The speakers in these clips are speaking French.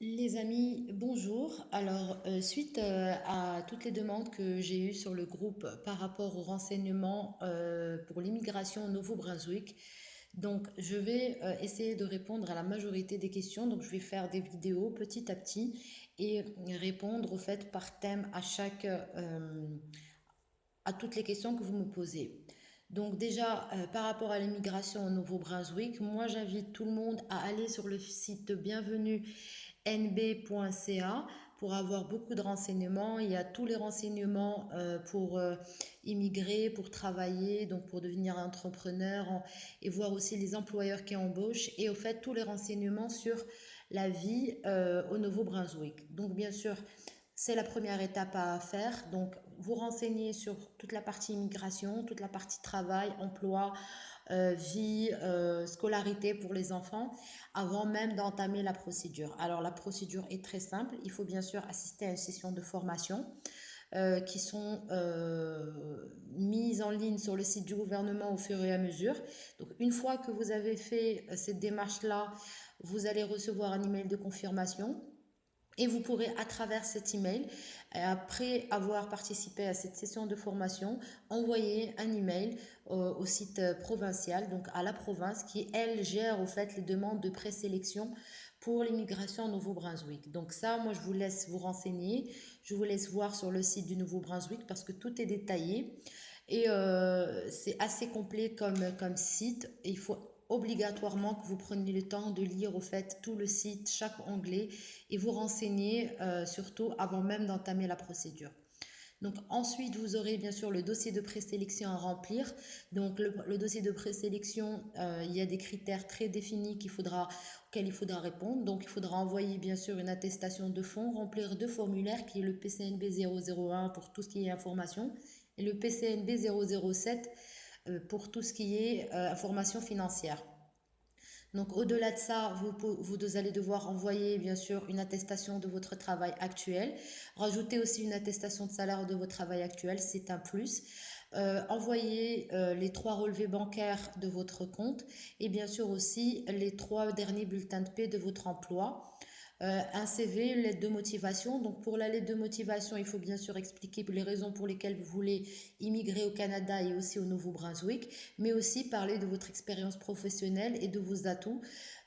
Les amis, bonjour. Alors, suite à toutes les demandes que j'ai eues sur le groupe par rapport aux renseignements pour l'immigration au Nouveau-Brunswick, donc je vais essayer de répondre à la majorité des questions. Donc, je vais faire des vidéos petit à petit et répondre au fait par thème à toutes les questions que vous me posez. Donc déjà, par rapport à l'immigration au Nouveau-Brunswick, moi j'invite tout le monde à aller sur le site bienvenue nb.ca pour avoir beaucoup de renseignements. Il y a tous les renseignements pour immigrer, pour travailler, donc pour devenir entrepreneur et voir aussi les employeurs qui embauchent et au fait tous les renseignements sur la vie au Nouveau-Brunswick. Donc bien sûr, c'est la première étape à faire. Donc vous renseigner sur toute la partie immigration, toute la partie travail, emploi, vie, scolarité pour les enfants, avant même d'entamer la procédure. Alors la procédure est très simple. Il faut bien sûr assister à une session de formation qui sont mises en ligne sur le site du gouvernement au fur et à mesure. Donc une fois que vous avez fait cette démarche-là, vous allez recevoir un email de confirmation. Et vous pourrez, à travers cet email, après avoir participé à cette session de formation, envoyer un email au site provincial, donc à la province, qui, elle, gère au fait les demandes de présélection pour l'immigration au Nouveau-Brunswick. Donc ça, moi, je vous laisse vous renseigner. Je vous laisse voir sur le site du Nouveau-Brunswick parce que tout est détaillé. Et c'est assez complet comme site. Et il faut obligatoirement que vous preniez le temps de lire au fait tout le site, chaque onglet et vous renseigner surtout avant même d'entamer la procédure. Donc ensuite, vous aurez bien sûr le dossier de présélection à remplir. Donc le dossier de présélection, il y a des critères très définis auxquels il faudra répondre. Donc il faudra envoyer bien sûr une attestation de fonds, remplir deux formulaires qui est le PCNB 001 pour tout ce qui est information et le PCNB 007 pour tout ce qui est information financière. Donc au-delà de ça, vous allez devoir envoyer bien sûr une attestation de votre travail actuel. Rajouter aussi une attestation de salaire de votre travail actuel, c'est un plus. Envoyer les trois relevés bancaires de votre compte et bien sûr aussi les trois derniers bulletins de paie de votre emploi. Un CV, une lettre de motivation. Donc pour la lettre de motivation, il faut bien sûr expliquer les raisons pour lesquelles vous voulez immigrer au Canada et aussi au Nouveau-Brunswick, mais aussi parler de votre expérience professionnelle et de vos atouts.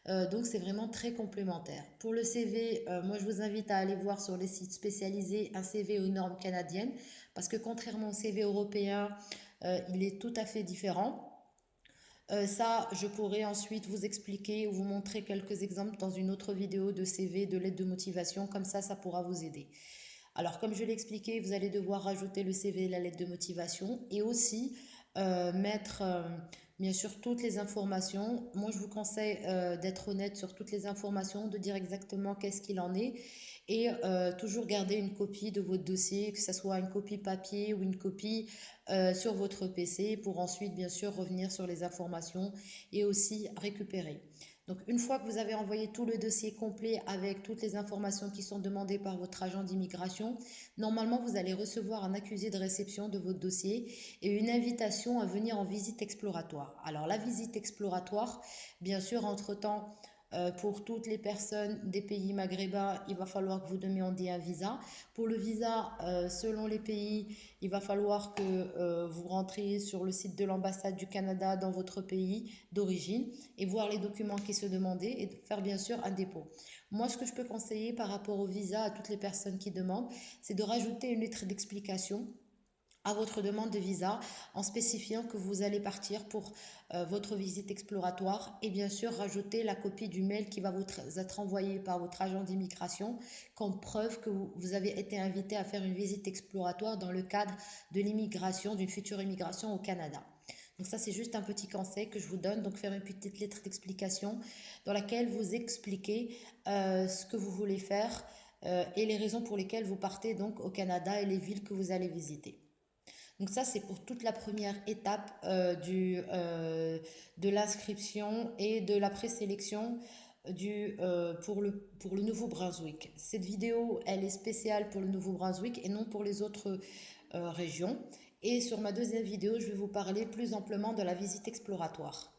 Donc c'est vraiment très complémentaire. Pour le CV, moi je vous invite à aller voir sur les sites spécialisés un CV aux normes canadiennes, parce que contrairement au CV européen, il est tout à fait différent. Ça, je pourrais ensuite vous expliquer ou vous montrer quelques exemples dans une autre vidéo de CV, de lettre de motivation, comme ça pourra vous aider. Alors, comme je l'ai expliqué, vous allez devoir rajouter le CV et la lettre de motivation et aussi mettre bien sûr toutes les informations. Moi, je vous conseille d'être honnête sur toutes les informations, de dire exactement qu'est-ce qu'il en est et toujours garder une copie de votre dossier, que ce soit une copie papier ou une copie sur votre PC pour ensuite, bien sûr, revenir sur les informations et aussi récupérer. Donc, une fois que vous avez envoyé tout le dossier complet avec toutes les informations qui sont demandées par votre agent d'immigration, normalement, vous allez recevoir un accusé de réception de votre dossier et une invitation à venir en visite exploratoire. Alors, la visite exploratoire, bien sûr, entre-temps, pour toutes les personnes des pays maghrébins, il va falloir que vous demandiez un visa. Pour le visa, selon les pays, il va falloir que vous rentriez sur le site de l'ambassade du Canada dans votre pays d'origine et voir les documents qui se demandaient et faire bien sûr un dépôt. Moi, ce que je peux conseiller par rapport au visa à toutes les personnes qui demandent, c'est de rajouter une lettre d'explication à votre demande de visa en spécifiant que vous allez partir pour votre visite exploratoire et bien sûr rajouter la copie du mail qui va vous être envoyé par votre agent d'immigration comme preuve que vous avez été invité à faire une visite exploratoire dans le cadre de l'immigration, d'une future immigration au Canada. Donc ça, c'est juste un petit conseil que je vous donne. Donc faire une petite lettre d'explication dans laquelle vous expliquez ce que vous voulez faire et les raisons pour lesquelles vous partez donc au Canada et les villes que vous allez visiter. Donc ça, c'est pour toute la première étape de l'inscription et de la présélection pour le Nouveau-Brunswick. Cette vidéo, elle est spéciale pour le Nouveau-Brunswick et non pour les autres régions. Et sur ma deuxième vidéo, je vais vous parler plus amplement de la visite exploratoire.